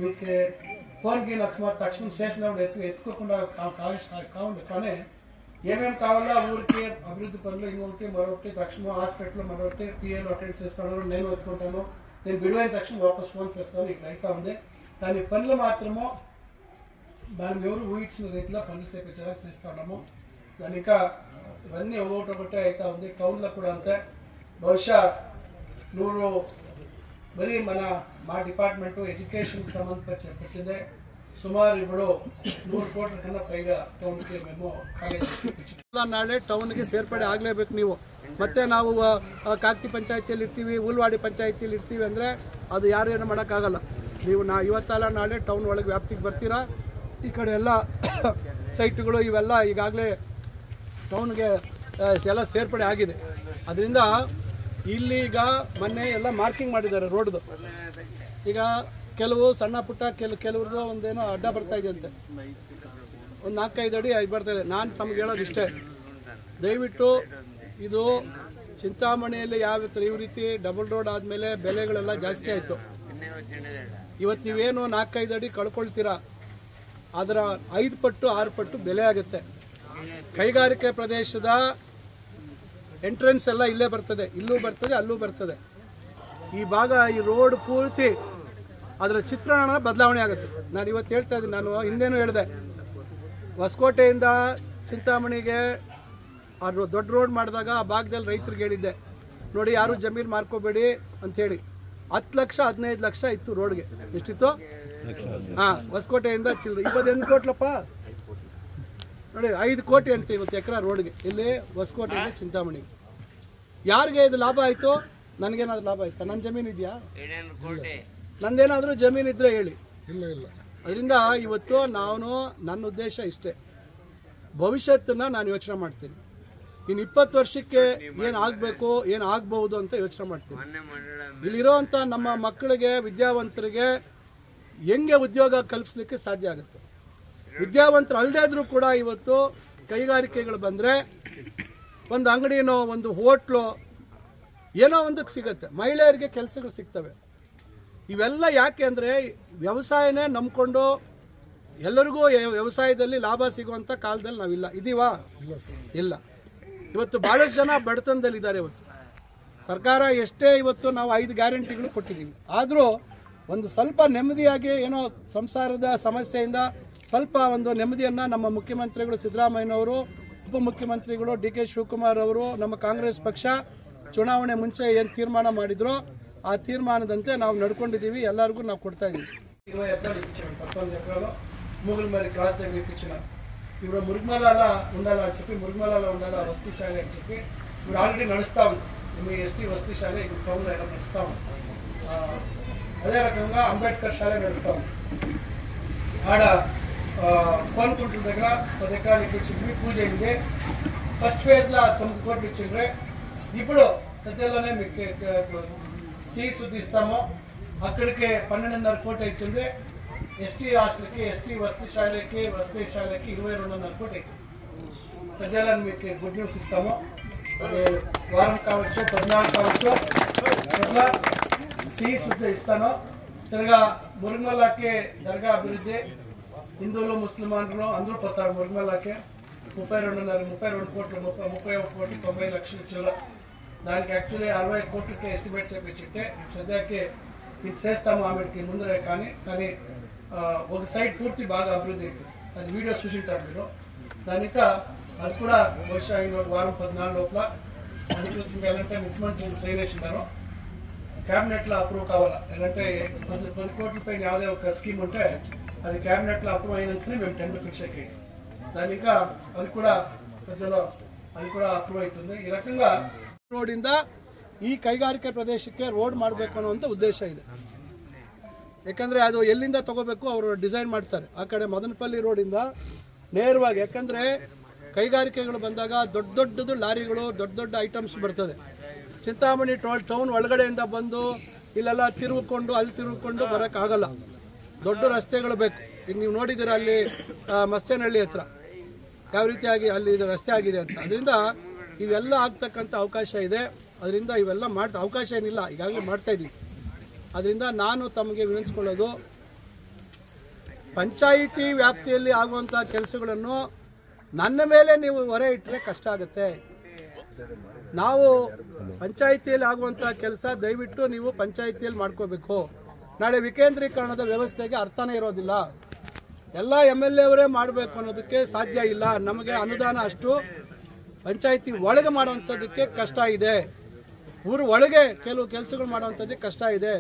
మీకు ఫోన్కి అకస్మాత్ తక్షణం చేసినప్పుడు ఎత్తుకోకుండా కావాలి. కానీ ఏమేమి కావాలో ఊరికి అభివృద్ధి పనులు ఇంకొకటి మరొకటి తక్షణం హాస్పిటల్ మరొకటి పిఏలు అటెండ్ చేస్తాను, నేను వెతుకుంటాను, నేను విడువైన తక్షణం వాపస్ ఫోన్ చేస్తాను. ఇక్కడ అయితే ఉంది. కానీ పనులు మాత్రము మనం ఎవరు ఊహించిన రీతిలో పనులు చేపించడానికి చేస్తూ ఉన్నాము. దాని ఇంకా ఇవన్నీ ఒకటి అవుతా ఉంది. టౌన్లో కూడా అంతే. బహుశా 100 బరీ మా డిపార్ట్మెంటు ఎడ్యుకేషన్కి సంబంధించి పెట్టిందే ಸುಮಾರು ఇప్పుడు 100 ಕೋಟಿ ಕన్నా ಪೈగా ಟೌನ್ಗೆ మేము ಕಾಲೇಜ್ ನಾಳೆ ಟೌನ್ಗೆ ಸೇರ್ಪಡೆ ಆಗಲೇಬೇಕು ನೀವು. ಮತ್ತೆ ನಾವು ಕಾಗ್ತಿ ಪಂಚಾಯತಿಯಲ್ಲಿ ಇರ್ತೀವಿ, ಉಲ್ವಾಡಿ ಪಂಚಾಯತಿಯಲ್ಲಿ ಇರ್ತೀವಿ ಅಂದರೆ ಅದು ಯಾರು ಏನು ಮಾಡೋಕ್ಕಾಗಲ್ಲ. ನೀವು ಇವತ್ತಲ್ಲ ನಾಳೆ ಟೌನ್ ಒಳಗೆ ವ್ಯಾಪ್ತಿಗೆ ಬರ್ತೀರಾ. ಈ ಕಡೆ ಎಲ್ಲ ಸೈಟ್ಗಳು ಇವೆಲ್ಲ ಈಗಾಗಲೇ ಟೌನ್ಗೆ ಎಲ್ಲ ಸೇರ್ಪಡೆ ಆಗಿದೆ. ಅದರಿಂದ ಇಲ್ಲಿ ಈಗ ಮೊನ್ನೆ ಎಲ್ಲ ಮಾರ್ಕಿಂಗ್ ಮಾಡಿದ್ದಾರೆ ರೋಡ್ದು. ಈಗ ಕೆಲವು ಸಣ್ಣ ಪುಟ್ಟ ಕೆಲವ್ರದ್ದು ಒಂದೇನೋ ಅಡ್ಡ ಬರ್ತಾ ಇದೆ ಅಂತೆ, ಒಂದು 4-5 ಅಡಿ ಬರ್ತಾ ಇದೆ. ನಾನು ತಮ್ಗೆ ಹೇಳೋದು ಇಷ್ಟೇ, ದಯವಿಟ್ಟು ಇದು ಚಿಂತಾಮಣಿಯಲ್ಲಿ ಯಾವ ಈ ರೀತಿ ಡಬಲ್ ರೋಡ್ ಆದಮೇಲೆ ಬೆಲೆಗಳೆಲ್ಲ ಜಾಸ್ತಿ ಆಯಿತು. ಇವತ್ತು ನೀವೇನು 4-5 ಅಡಿ ಕಳ್ಕೊಳ್ತೀರಾ, ಅದರ 5 ಪಟ್ಟು 6 ಪಟ್ಟು ಬೆಲೆ ಆಗುತ್ತೆ. ಕೈಗಾರಿಕೆ ಪ್ರದೇಶದ ಎಂಟ್ರೆನ್ಸ್ ಎಲ್ಲ ಇಲ್ಲೇ ಬರ್ತದೆ, ಇಲ್ಲೂ ಬರ್ತದೆ, ಅಲ್ಲೂ ಬರ್ತದೆ. ಈ ಭಾಗ ಈ ರೋಡ್ ಪೂರ್ತಿ ಅದರ ಚಿತ್ರಣ ಬದಲಾವಣೆ ಆಗುತ್ತೆ. ನಾನು ಇವತ್ತು ಹೇಳ್ತಾ ಇದ್ದೀನಿ, ನಾನು ಹಿಂದೇನೂ ಹೇಳಿದೆ, ಹೊಸಕೋಟೆಯಿಂದ ಚಿಂತಾಮಣಿಗೆ ಆ ದೊಡ್ಡ ರೋಡ್ ಮಾಡಿದಾಗ ಆ ಭಾಗದಲ್ಲಿ ರೈತರಿಗೆ ಹೇಳಿದ್ದೆ, ನೋಡಿ ಯಾರು ಜಮೀನು ಮಾರ್ಕೋಬೇಡಿ ಅಂಥೇಳಿ. 10 ಲಕ್ಷ 15 ಲಕ್ಷ ಇತ್ತು ರೋಡ್ಗೆ. ಎಷ್ಟಿತ್ತು? ಹಾಂ, ಹೊಸಕೋಟೆಯಿಂದ ಚಿಲ್ಲರೆ. ಇವತ್ತು 8 ಕೋಟ್ಲಪ್ಪ ನೋಡಿ, 5 ಕೋಟಿ ಅಂತ ಇವತ್ತು ಎಕರೆ ರೋಡ್ಗೆ. ಇಲ್ಲಿ ಹೊಸಕೋಟೆಯಿಂದ ಚಿಂತಾಮಣಿಗೆ. ಯಾರಿಗೆ ಇದು ಲಾಭ ಆಯಿತು? ನನಗೇನಾದ್ರು ಲಾಭ ಆಯ್ತಾ? ನನ್ನ ಜಮೀನು ಇದೆಯಾ? ನಂದೇನಾದರೂ ಜಮೀನು ಇದ್ರೆ ಹೇಳಿ. ಇಲ್ಲ. ಅದರಿಂದ ಇವತ್ತು ನನ್ನ ಉದ್ದೇಶ ಇಷ್ಟೇ, ಭವಿಷ್ಯತ್ತನ್ನ ನಾನು ಯೋಚನೆ ಮಾಡ್ತೀನಿ. ಇನ್ನು 20 ವರ್ಷಕ್ಕೆ ಏನು ಆಗಬೇಕು, ಏನು ಆಗ್ಬಹುದು ಅಂತ ಯೋಚನೆ ಮಾಡ್ತೀನಿ. ಇಲ್ಲಿರೋಂಥ ನಮ್ಮ ಮಕ್ಕಳಿಗೆ, ವಿದ್ಯಾವಂತರಿಗೆ ಹೆಂಗೆ ಉದ್ಯೋಗ ಕಲ್ಪಿಸ್ಲಿಕ್ಕೆ ಸಾಧ್ಯ ಆಗುತ್ತೆ. ವಿದ್ಯಾವಂತರು ಅಲ್ಲದೇ ಇದ್ರೂ ಕೂಡ ಇವತ್ತು ಕೈಗಾರಿಕೆಗಳು ಬಂದರೆ ಒಂದು ಅಂಗಡಿನೋ ಒಂದು ಹೋಟ್ಲು ಏನೋ ಒಂದಕ್ಕೆ ಸಿಗುತ್ತೆ, ಮಹಿಳೆಯರಿಗೆ ಕೆಲಸಗಳು ಸಿಗ್ತವೆ. ಇವೆಲ್ಲ ಯಾಕೆ ಅಂದರೆ ವ್ಯವಸಾಯನೇ ನಂಬ್ಕೊಂಡು ಎಲ್ಲರಿಗೂ ವ್ಯವಸಾಯದಲ್ಲಿ ಲಾಭ ಸಿಗುವಂಥ ಕಾಲದಲ್ಲಿ ನಾವಿಲ್ಲ. ಇದೀವಾ? ಇಲ್ಲ. ಇವತ್ತು ಭಾಳಷ್ಟು ಜನ ಬಡತನದಲ್ಲಿದ್ದಾರೆ. ಇವತ್ತು ಸರ್ಕಾರ ಎಷ್ಟೇ ಇವತ್ತು ನಾವು 5 ಗ್ಯಾರಂಟಿಗಳು ಕೊಟ್ಟಿದ್ದೀವಿ, ಆದರೂ ಒಂದು ಸ್ವಲ್ಪ ನೆಮ್ಮದಿಯಾಗಿ ಏನೋ ಸಂಸಾರದ ಸಮಸ್ಯೆಯಿಂದ ಸ್ವಲ್ಪ ಒಂದು ನೆಮ್ಮದಿಯನ್ನು ನಮ್ಮ ಮುಖ್ಯಮಂತ್ರಿಗಳು ಸಿದ್ದರಾಮಯ್ಯನವರು, ಉಪಮುಖ್ಯಮಂತ್ರಿಗಳು DK ಶಿವಕುಮಾರ್ ಅವರು, ನಮ್ಮ ಕಾಂಗ್ರೆಸ್ ಪಕ್ಷ ಚುನಾವಣೆ ಮುಂಚೆ ಏನು ತೀರ್ಮಾನ ಮಾಡಿದ್ರು ಆ ತೀರ್ಮಾನದಂತೆ ನಾವು ನಡ್ಕೊಂಡಿದ್ದೀವಿ. ಎಲ್ಲರಿಗೂ ನಾವು కొడతా ఇದ್ದೀವಿ. 20 ఎకరాలు ఇచ్చాము, 19 ఎకరాలు మూగులమరి క్రాస్ దగ్గర ఇచ్చిన. ఇప్పుడు మురుగుమలలో ఉండాలని చెప్పి, మురుగుమలలో ఉండాలి వస్తీశాల అని చెప్పి ఇప్పుడు ఆల్రెడీ నడుస్తూ ఉంది. మీ ఎస్టీ వస్తీశాల ఇప్పుడు టౌన్లో ఎలా నడుస్తూ ఉంది. అదే రకంగా అంబేద్కర్ శాల నడుస్తూ ఉంది. ఆడ కోనుకుంటున్న దగ్గర 10 ఎకరాలు ఇచ్చిండ్రి, పూజ అయింది. ఫస్ట్ ఫేజ్లో 9 కోట్లు ఇచ్చిండ్రి. ఇప్పుడు సద్యలోనే మీకు టీ శుద్ధి ఇస్తాము. అక్కడికి 12.5 కోట్లు అవుతుంది. ఎస్టీ హాస్టల్కి, ఎస్టీ వస్తీశాలకి 22.5 కోట్లు అవుతుంది. సద్యలో మీకు గుడ్ న్యూస్ ఇస్తాము. అది వారం కావచ్చు, 14 కావచ్చు, అట్లా టీ శుద్ధి ఇస్తాను. తిరగా మురుగుమల్లకి దర్గా అభివృద్ధి, హిందువులు ముస్లిమాన్లు అందరూ పోతారు మురుగుమల్లకి. 32 కోట్లు, 31 కోట్లు 90 లక్షలు చిల్లర. దానికి యాక్చువల్లీ 60 కోట్లకి ఎస్టిమేట్స్ వేయించుంటే సద్యాకి ఇది చేస్తాము ఆమెకి ముందరే. కానీ ఒక సైడ్ పూర్తి బాగా అభివృద్ధి అవుతుంది. అది వీడియో చూసింటారు మీరు. దానిక అది కూడా బహుశా ఇంకొక వారం 14 లోపల అధికృతంగా ఎలాంటి ముఖ్యమంత్రి సైన్ వేసింటారు. క్యాబినెట్లో అప్రూవ్ కావాలా. ఎలాంటి 10 కోట్ల పైన ಯಾವುದೇ ఒక స్కీమ్ ఉంటే అది క్యాబినెట్లో అప్రూవ్ అయినంతనే మేము టెండర్ ఫిక్స్ అయ్యి దానిక అది కూడా సద్యలో అది కూడా అప్రూవ్ అవుతుంది. ఈ రకంగా ರೋಡಿಂದ ಈ ಕೈಗಾರಿಕೆ ಪ್ರದೇಶಕ್ಕೆ ರೋಡ್ ಮಾಡಬೇಕು ಅನ್ನುವಂಥ ಉದ್ದೇಶ ಇದೆ. ಯಾಕಂದರೆ ಅದು ಎಲ್ಲಿಂದ ತಗೋಬೇಕು ಅವರು ಡಿಸೈನ್ ಮಾಡ್ತಾರೆ. ಆ ಕಡೆ ಮದನಪಲ್ಲಿ ರೋಡಿಂದ ನೇರವಾಗಿ, ಯಾಕಂದರೆ ಕೈಗಾರಿಕೆಗಳು ಬಂದಾಗ ದೊಡ್ಡದು ಲಾರಿಗಳು, ದೊಡ್ಡ ಐಟಮ್ಸ್ ಬರ್ತದೆ. ಚಿಂತಾಮಣಿ ಟೌನ್ ಒಳಗಡೆಯಿಂದ ಬಂದು ಇಲ್ಲೆಲ್ಲ ತಿರುಗಿಕೊಂಡು ಬರೋಕ್ಕಾಗಲ್ಲ. ದೊಡ್ಡ ರಸ್ತೆಗಳು ಬೇಕು. ಈಗ ನೀವು ನೋಡಿದ್ದೀರ ಅಲ್ಲಿ ಮಸ್ತೇನಹಳ್ಳಿ ಹತ್ರ ಯಾವ ರೀತಿಯಾಗಿ ಅಲ್ಲಿ ಇದು ರಸ್ತೆ ಆಗಿದೆ ಅಂತ. ಅದರಿಂದ ಇವೆಲ್ಲ ಆಗ್ತಕ್ಕಂಥ ಅವಕಾಶ ಇದೆ. ಅದರಿಂದ ಇವೆಲ್ಲ ಅವಕಾಶ ಏನಿಲ್ಲ, ಈಗಾಗಲೇ ಮಾಡ್ತಾಯಿದ್ದೀವಿ. ಅದರಿಂದ ನಾನು ತಮಗೆ ವಿನಂತಿಸ್ಕೊಳ್ಳೋದು, ಪಂಚಾಯಿತಿ ವ್ಯಾಪ್ತಿಯಲ್ಲಿ ಆಗುವಂಥ ಕೆಲಸಗಳನ್ನು ನನ್ನ ಮೇಲೆ ನೀವು ಹೊರೆ ಇಟ್ಟರೆ ಕಷ್ಟ ಆಗುತ್ತೆ. ನಾವು ಪಂಚಾಯಿತಿಯಲ್ಲಿ ಆಗುವಂಥ ಕೆಲಸ ದಯವಿಟ್ಟು ನೀವು ಪಂಚಾಯಿತಿಯಲ್ಲಿ ಮಾಡ್ಕೋಬೇಕು. ನಾಳೆ ವಿಕೇಂದ್ರೀಕರಣದ ವ್ಯವಸ್ಥೆಗೆ ಅರ್ಥನೇ ಇರೋದಿಲ್ಲ. ಎಲ್ಲ MLA ಅವರೇ ಮಾಡಬೇಕು ಅನ್ನೋದಕ್ಕೆ ಸಾಧ್ಯ ಇಲ್ಲ. ನಮಗೆ ಅನುದಾನ ಅಷ್ಟು ಪಂಚಾಯಿತಿ ಒಳಗೆ ಮಾಡುವಂಥದ್ದಕ್ಕೆ ಕಷ್ಟ ಇದೆ. ಊರು ಒಳಗೆ ಕೆಲವು ಕೆಲಸಗಳು ಮಾಡುವಂಥದ್ದಕ್ಕೆ ಕಷ್ಟ ಇದೆ.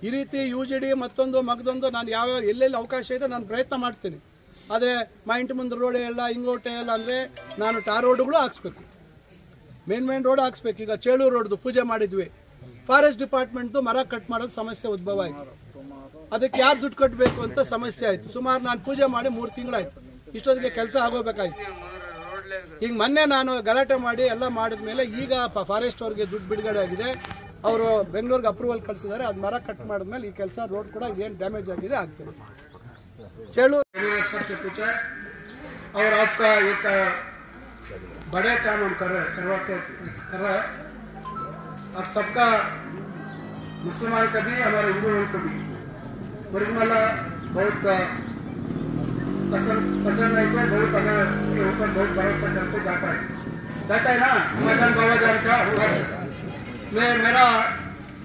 ಈ ರೀತಿ UGD ಮತ್ತೊಂದು ಮಗದೊಂದು ನಾನು ಎಲ್ಲೆಲ್ಲಿ ಅವಕಾಶ ಇದೆ ನಾನು ಪ್ರಯತ್ನ ಮಾಡ್ತೀನಿ. ಆದರೆ ಮಾ ಇಂటి ಮುಂದೆ ರೋಡ್ ಎಲ್ಲ ಹಿಂಗೋಟೆ ಎಲ್ಲ ಅಂದರೆ ನಾನು ಟಾರ್ ರೋಡ್ಗಳು ಹಾಕ್ಸ್ಬೇಕು, ಮೇನ್ ರೋಡ್ ಹಾಕ್ಸ್ಬೇಕು. ಈಗ ಚೇಳೂರು ರೋಡ್ದು ಪೂಜೆ ಮಾಡಿದ್ವಿ, ಫಾರೆಸ್ಟ್ ಡಿಪಾರ್ಟ್ಮೆಂಟ್ದು ಮರ ಕಟ್ ಮಾಡೋದು ಸಮಸ್ಯೆ ಉದ್ಭವ ಆಯಿತು. ಅದಕ್ಕೆ ಯಾರು ದುಡ್ಡು ಕಟ್ಟಬೇಕು ಅಂತ ಸಮಸ್ಯೆ ಆಯಿತು. ಸುಮಾರು ನಾನು ಪೂಜೆ ಮಾಡಿ 3 ತಿಂಗಳಾಯಿತು. ಇಷ್ಟೊತ್ತಿಗೆ ಕೆಲಸ ಆಗೋಬೇಕಾಯ್ತು. ಈಗ ಮೊನ್ನೆ ನಾನು ಗಲಾಟೆ ಮಾಡಿ ಎಲ್ಲ ಮಾಡಿದ ಮೇಲೆ ಈಗ ಫಾರೆಸ್ಟ್ ಅವ್ರಿಗೆ ದುಡ್ಡು ಬಿಡುಗಡೆ ಆಗಿದೆ. ಅವರು ಬೆಂಗಳೂರಿಗೆ ಅಪ್ರೂವಲ್ ಕಳಿಸಿದ್ದಾರೆ. ಅದು ಮರ ಕಟ್ ಮಾಡಿದ್ಮೇಲೆ ಈ ಕೆಲಸ ರೋಡ್ ಕೂಡ ಏನು ಡ್ಯಾಮೇಜ್ ಆಗಿದೆ ಆಗ್ತದೆ. चलो सबसे पूछा और आपका एक बड़े काम हम कर रहे हैं। आप सबका मुसलमान का भी, हमारे हिंदुओं को भी मुरुगमला बहुत पसंद नहीं को बहुत हमें उसके ऊपर बहुत भरोसा करके जाता है ना हमारे बाबा जान का बस मेरा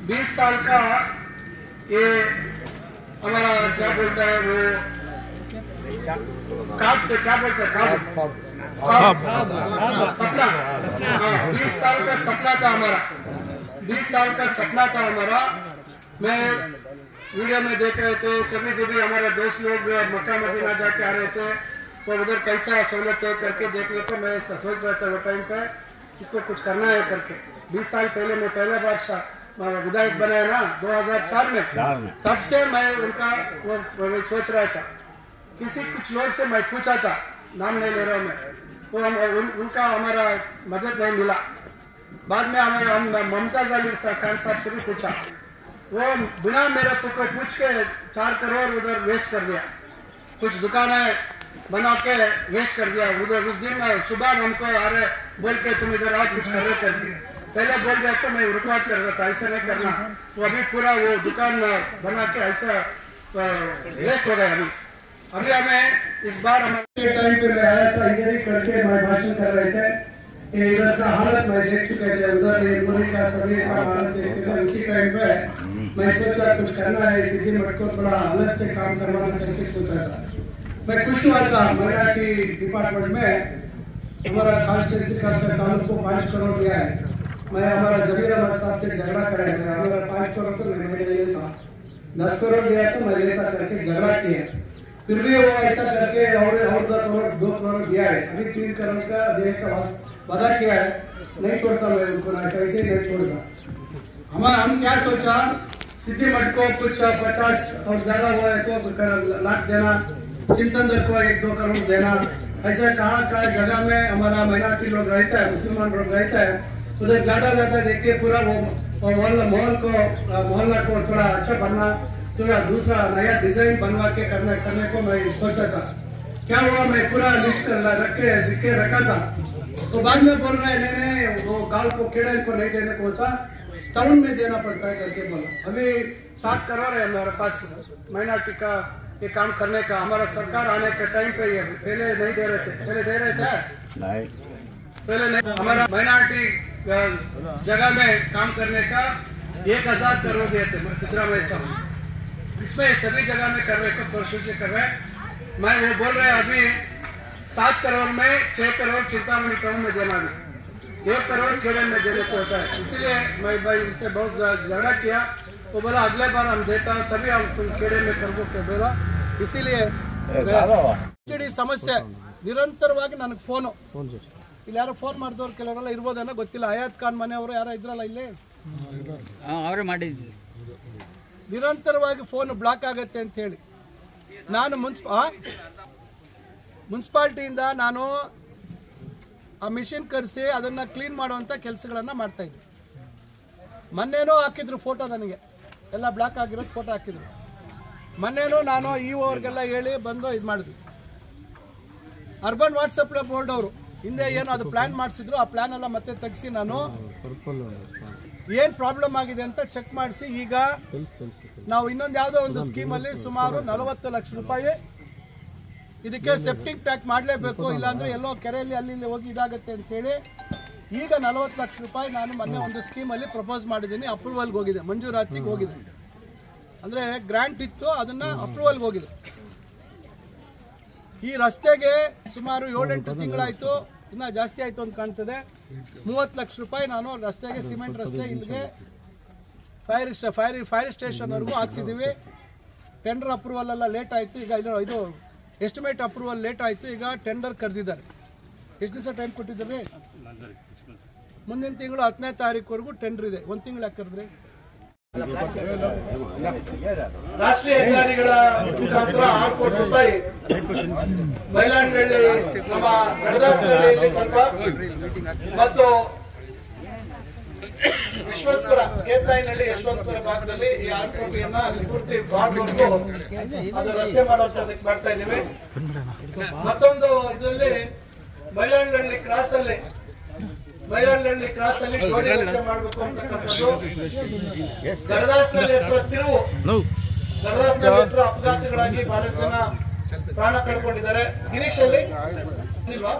20 साल का ये हमारा क्या बोलता है वो क्या बोलते हैं सपना 20 साल का सपना था हमारा 20 साल का सपना था हमारा। मैं वीडियो में देख रहे थे सभी हमारे दोस्त लोग मक्का मदीना जाके आ रहे थे तो उधर कैसा सहूलत है करके देखने को मैं सोच रहा था वो टाइम पे इसको कुछ करना है करके 20 साल पहले मैं पहला बार विधायक बनाया ना 2004 में तब से मैं उनका वो सोच रहा था। किसी कुछ लोग से मैं पूछा था नाम नहीं ले रहा मैं वो उनका हमारा मदद नहीं मिला। बाद में हम मुमताज अली खान साहब से भी पूछा वो बिना मेरे को पूछ के 4 करोड़ उधर वेस्ट कर दिया कुछ दुकानें बना के वेस्ट कर दिया उधर। उस दिन सुबह हमको आ रहे बोल के तुम इधर आओ कुछ कर रहे कर दिए पहले बोल गया तो मैं रुकवाट कर रहा था ऐसा नहीं करना वो अभी पूरा वो दुकान बना के ऐसा वेस्ट हो गया। अभी हमें इस बार हमारे टाइम पे मैं आया था इधर ही करके मैं भाषण कर रहे थे कि इधर का हालत मैं देख चुके थे उधर मुल्क का सभी का हालत देख चुका उसी टाइम पे मैं सोचा कुछ करना है सिद्धि मठ को थोड़ा अलग से काम करवाना करके सोचा था। मैं खुश हुआ था मराठी डिपार्टमेंट में हमारा कॉन्स्टिट्यूंसी का तालुक को 5 करोड़ दिया है। मैं हमारा जमीर अहमद साहब से झगड़ा कराया था हमारा 5 करोड़ तो मैं नहीं था 10 करोड़ दिया तो मैं लेता करके झगड़ा किया फिर भी वो ऐसा करके और 2 करोड़ दिया है। अभी 3 करोड़ का देने का वादा किया है नहीं छोड़ता मैं उनको ऐसे ही नहीं छोड़ता। हम क्या सोचा सिद्धि मठ को कुछ 50 और ज्यादा हुआ है तो लाख देना चिंसंदर को 1-2 करोड़ देना ऐसा कहाँ जगह में हमारा माइनॉरिटी लोग रहता है मुसलमान लोग रहता है उधर ज्यादा देखिए पूरा वो मोहल्ला को थोड़ा अच्छा बनना थोड़ा दूसरा नया डिजाइन बनवा के करने को मैं सोचा था। क्या हुआ मैं पूरा लिस्ट रख के रखा था तो बाद में बोल रहे हैं नहीं वो गांव को कीड़े को नहीं देने को होता टाउन में देना पड़ता है करके बोला। अभी 7 करोड़ है हमारे पास माइनॉरिटी का ये काम करने का हमारा सरकार आने के टाइम पे ये पहले नहीं दे रहे थे पहले दे रहे थे पहले नहीं हमारा माइनॉरिटी जगह में काम करने का 1000 करोड़ दिए थे सिद्धरामैया साहब इसमें सभी जगह में कर रहे को कोशिश कर रहे मैं वो बोल रहे अभी 7 करोड़ में 6 करोड़ चिंतामणि टाउन में देना भी 1 करोड़ खेड़े में देने को होता है। इसलिए मैं भाई इनसे बहुत झगड़ा किया तो बोला अगले बार हम देता हूँ तभी हम तुम खेड़े में कर के बोला। इसीलिए समस्या ನಿರಂತರವಾಗಿ ನನಗೆ ಫೋನು ಇಲ್ಲಿ ಯಾರೋ ಫೋನ್ ಮಾಡಿದವ್ರು ಕೆಲವರೆಲ್ಲ ಇರ್ಬೋದೇನೋ ಗೊತ್ತಿಲ್ಲ ಹಯಾತ್ ಖಾನ್ ಮನೆಯವರು ಯಾರೋ ಇದ್ರಲ್ಲ ಇಲ್ಲಿ ಅವರೇ ಮಾಡಿದ್ರು ನಿರಂತರವಾಗಿ ಫೋನ್ ಬ್ಲಾಕ್ ಆಗುತ್ತೆ ಅಂತ ಹೇಳಿ ನಾನು ಮುನ್ಸಿಪಾಲ್ಟಿಯಿಂದ ನಾನು ಆ ಮಿಷಿನ್ ಕರೆಸಿ ಅದನ್ನು ಕ್ಲೀನ್ ಮಾಡುವಂಥ ಕೆಲಸಗಳನ್ನು ಮಾಡ್ತಾಯಿದ್ದೆ। ಮೊನ್ನೆನೂ ಹಾಕಿದ್ರು ಫೋಟೋ ನನಗೆ ಎಲ್ಲ ಬ್ಲಾಕ್ ಆಗಿರೋದು ಫೋಟೋ ಹಾಕಿದ್ರು ಮೊನ್ನೆನೂ ನಾನು ಅವ್ರಿಗೆಲ್ಲ ಹೇಳಿ ಬಂದು ಇದು ಮಾಡಿದ್ವಿ। ಅರ್ಬನ್ ವಾಟ್ಸಪ್ ಬೋರ್ಡ್ ಅವರು ಹಿಂದೆ ಏನು ಅದು ಪ್ಲ್ಯಾನ್ ಮಾಡಿಸಿದ್ರು ಆ ಪ್ಲ್ಯಾನ್ ಎಲ್ಲ ಮತ್ತೆ ತೆಗೆಸಿ ನಾನು ಏನು ಪ್ರಾಬ್ಲಮ್ ಆಗಿದೆ ಅಂತ ಚೆಕ್ ಮಾಡಿಸಿ ಈಗ ನಾವು ಇನ್ನೊಂದು ಯಾವುದೋ ಒಂದು ಸ್ಕೀಮಲ್ಲಿ ಸುಮಾರು 40 ಲಕ್ಷ ರೂಪಾಯಿ ಇದಕ್ಕೆ ಸೆಪ್ಟಿಕ್ ಟ್ಯಾಂಕ್ ಮಾಡಲೇಬೇಕು ಇಲ್ಲಾಂದರೆ ಎಲ್ಲೋ ಕೆರೆಯಲ್ಲಿ ಅಲ್ಲಿ ಹೋಗಿ ಇದಾಗುತ್ತೆ ಅಂತೇಳಿ ಈಗ 40 ಲಕ್ಷ ರೂಪಾಯಿ ನಾನು ಮೊನ್ನೆ ಒಂದು ಸ್ಕೀಮಲ್ಲಿ ಪ್ರಪೋಸ್ ಮಾಡಿದ್ದೀನಿ ಅಪ್ರೂವಲ್ಗೆ ಹೋಗಿದೆ ಮಂಜೂರಾತಿಗೆ ಹೋಗಿದೆ ಅಂದರೆ ಗ್ರ್ಯಾಂಟ್ ಇತ್ತು ಅದನ್ನು ಅಪ್ರೂವಲ್ಗೆ ಹೋಗಿದೆ। ಈ ರಸ್ತೆಗೆ ಸುಮಾರು 7-8 ತಿಂಗಳಾಯಿತು ಇನ್ನೂ ಜಾಸ್ತಿ ಆಯಿತು ಅಂತ ಕಾಣ್ತದೆ 30 ಲಕ್ಷ ರೂಪಾಯಿ ನಾನು ರಸ್ತೆಗೆ ಸಿಮೆಂಟ್ ರಸ್ತೆ ಇಲ್ಲಿಗೆ ಫೈರ್ ಸ್ಟೇಷನ್ವರೆಗೂ ಹಾಕ್ಸಿದ್ದೀವಿ। ಟೆಂಡರ್ ಅಪ್ರೂವಲ್ ಎಲ್ಲ ಲೇಟ್ ಆಯಿತು ಈಗ ಇದು ಎಸ್ಟಿಮೇಟ್ ಅಪ್ರೂವಲ್ ಲೇಟ್ ಆಯಿತು ಈಗ ಟೆಂಡರ್ ಕರೆದಿದ್ದಾರೆ। ಎಷ್ಟು ದಿವಸ ಟೈಮ್ ಕೊಟ್ಟಿದ್ದಾರೆ ಮುಂದಿನ ತಿಂಗಳು 10ನೇ ತಾರೀಕುವರೆಗೂ ಟೆಂಡರ್ ಇದೆ 1 ತಿಂಗಳು ಯಾಕೆ ಕರೆದ್ರಿ ರಾಷ್ಟ್ರೀಯ ಹೆದ್ದಾರಿಗಳ ಮುಖಾಂತರ 6 ಕೋಟಿ ರೂಪಾಯಿ ಬೈಲಾಂಡಳ್ಳಿ ನಮ್ಮ ಗಡದಾಸ್ನಲ್ಲಿ ಸ್ವಲ್ಪ ಮತ್ತು ಯಶವಂತಪುರ ಕೇತಾಯಿನಲ್ಲಿ ಯಶವಂತಪುರ ಭಾಗದಲ್ಲಿ ಈ 6 ಕೋಟಿಯನ್ನ ಪೂರ್ತಿ ಬಾರ್ಡ್ವರೆಗೂ ಅದು ರಸ್ತೆ ಮಾಡೋದಕ್ಕೆ ಮಾಡ್ತಾ ಇದ್ದೀವಿ। ಮತ್ತೊಂದು ಇದರಲ್ಲಿ ಬೈಲಾಂಡಳ್ಳಿ ಕ್ರಾಸ್ ಅಲ್ಲಿ ಗೋಡೆ ರಸ್ತೆ ಮಾಡಬೇಕು ಅಂತಕ್ಕಂಥದ್ದು ಗಡದಾಸ್ನಲ್ಲಿ ತಿರುವು ಅಪಘಾತಗಳಾಗಿ ಬಹಳ ಜನ ಪ್ರಾಣ ಕಳ್ಕೊಂಡಿದ್ದಾರೆ. ಗಿರೀಶ್ ಅಲ್ಲಿ ಇಲ್ವಾ?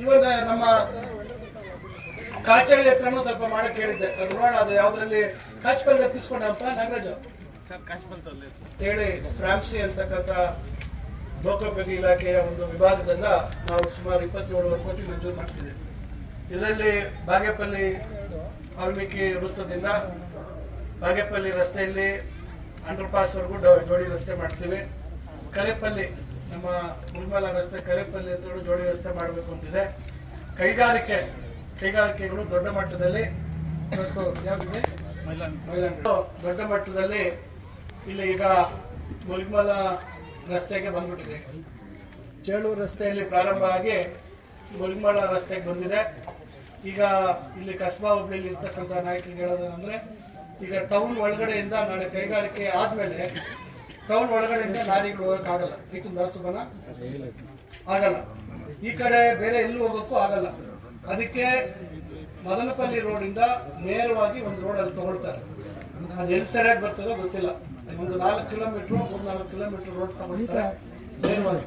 ಇವಾಗ ನಮ್ಮ ಕಾಚಳ್ಳಿ ಹತ್ರನೂ ಸ್ವಲ್ಪ ಮಾಡಕ್ಕೆ ಹೇಳಿದ್ದೆ, ಅದು ನೋಡೋಣ ಅದು ಯಾವ್ದ್ರಲ್ಲಿ ಕಾಚ್ಪಲ್ ತಪ್ಪಿಸ್ಕೊಂಡಪ್ಪ ನಾಗರಾಜ್ ಹೇಳಿ. ಫ್ರಾಮ್ಸಿ ಅಂತಕ್ಕಂಥ ಲೋಕೋಪಯೋಗಿ ಇಲಾಖೆಯ ಒಂದು ವಿಭಾಗದಿಂದ ನಾವು ಸುಮಾರು 27 ಕೋಟಿ ಮಂಜೂರು ಮಾಡ್ತಿದ್ದೇವೆ. ಇದರಲ್ಲಿ ಬಾಗೇಪಲ್ಲಿ ವಾಲ್ಮೀಕಿ ವೃತ್ತದಿಂದ ಬಾಗೇಪಲ್ಲಿ ರಸ್ತೆಯಲ್ಲಿ ಅಂಡರ್ ಪಾಸ್ವರೆಗೂ ಜೋಡಿ ರಸ್ತೆ ಮಾಡ್ತೀವಿ. ಕರೆಪಲ್ಲಿ ನಮ್ಮ ಮುಲ್ಮಲ ರಸ್ತೆ ಕರೆಪಲ್ಲಿ ಹತ್ರ ಜೋಡಿ ರಸ್ತೆ ಮಾಡಬೇಕು ಅಂತಿದೆ. ಕೈಗಾರಿಕೆಗಳು ದೊಡ್ಡ ಮಟ್ಟದಲ್ಲಿ ಯಾವ್ದಿದೆ ದೊಡ್ಡ ಮಟ್ಟದಲ್ಲಿ ಇಲ್ಲಿ ಈಗ ಮುಲ್ಮಲ ರಸ್ತೆಗೆ ಬಂದ್ಬಿಟ್ಟಿದೆ. ಚೇಳೂರು ರಸ್ತೆಯಲ್ಲಿ ಪ್ರಾರಂಭ ಆಗಿ ಮುಲ್ಮಲ ರಸ್ತೆಗೆ ಬಂದಿದೆ. ಈಗ ಇಲ್ಲಿ ಕಸ್ಬಾ ಹೋಬಳಿಯಲ್ಲಿ ಇರ್ತಕ್ಕಂಥ ನಾಯಕರಿಗೆ ಹೇಳೋದಂದ್ರೆ, ಈಗ ಟೌನ್ ಒಳಗಡೆಯಿಂದ ನಾಳೆ ಕೈಗಾರಿಕೆ ಆದ್ಮೇಲೆ ಟೌನ್ ಒಳಗಡೆಯಿಂದ ಲಾರಿಗಳು ಹೋಗಕ್ಕಾಗಲ್ಲ, ಏಕೆಂದ್ರೆ ದಾಸುಬನ ಆಗಲ್ಲ, ಈ ಕಡೆ ಬೇರೆ ಎಲ್ಲೂ ಹೋಗೋಕ್ಕೂ ಆಗಲ್ಲ. ಅದಕ್ಕೆ ಮದನಪಲ್ಲಿ ರೋಡಿಂದ ನೇರವಾಗಿ ಒಂದು ರೋಡಲ್ಲಿ ತಗೊಳ್ತಾರೆ. ಅದು ಎಲ್ಲಿ ಸರಿಯಾಗಿ ಬರ್ತದೋ ಗೊತ್ತಿಲ್ಲ, ಒಂದು 4 ಕಿಲೋಮೀಟ್ರು 3-4 ಕಿಲೋಮೀಟರ್ ರೋಡ್ ತಗೊಳ್ತಾರೆ ನೇರವಾಗಿ.